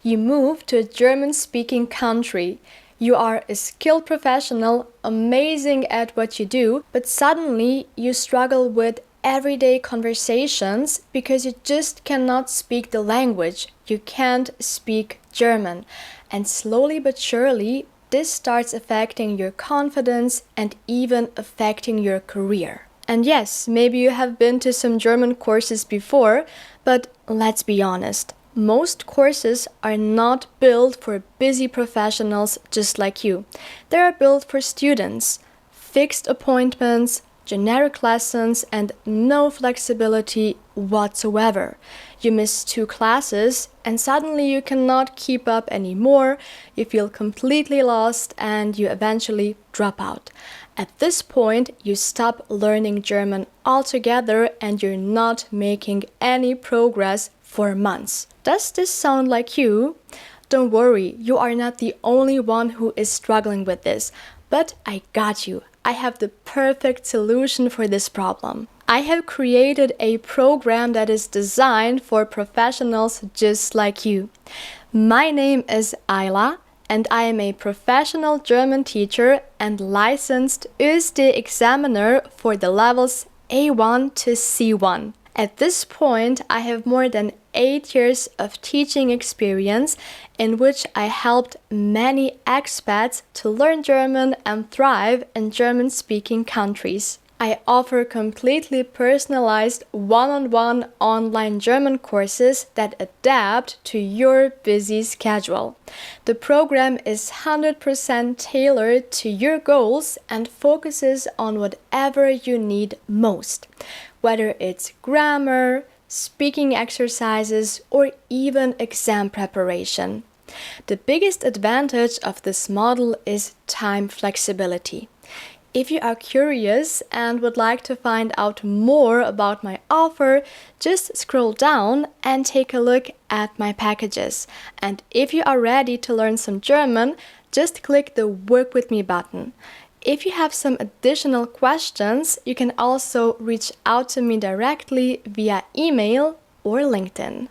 You move to a German-speaking country. You are a skilled professional, amazing at what you do, but suddenly you struggle with everyday conversations because you just cannot speak the language. You can't speak German. And slowly but surely, this starts affecting your confidence and even affecting your career. And yes, maybe you have been to some German courses before, but let's be honest. Most courses are not built for busy professionals just like you. They are built for students. Fixed appointments, generic lessons, and no flexibility whatsoever. You miss 2 classes and suddenly you cannot keep up anymore, you feel completely lost and you eventually drop out. At this point, you stop learning German altogether and you're not making any progress for months. Does this sound like you? Don't worry, you are not the only one who is struggling with this, but I got you. I have the perfect solution for this problem. I have created a program that is designed for professionals just like you. My name is Ajla, and I am a professional German teacher and licensed ÖSD examiner for the levels A1 to C1. At this point, I have more than 8 years of teaching experience in which I helped many expats to learn German and thrive in German-speaking countries. I offer completely personalized one-on-one online German courses that adapt to your busy schedule. The program is 100% tailored to your goals and focuses on whatever you need most, whether it's grammar, speaking exercises, or even exam preparation. The biggest advantage of this model is time flexibility. If you are curious and would like to find out more about my offer, just scroll down and take a look at my packages. And if you are ready to learn some German, just click the Work With Me button. If you have some additional questions, you can also reach out to me directly via email or LinkedIn.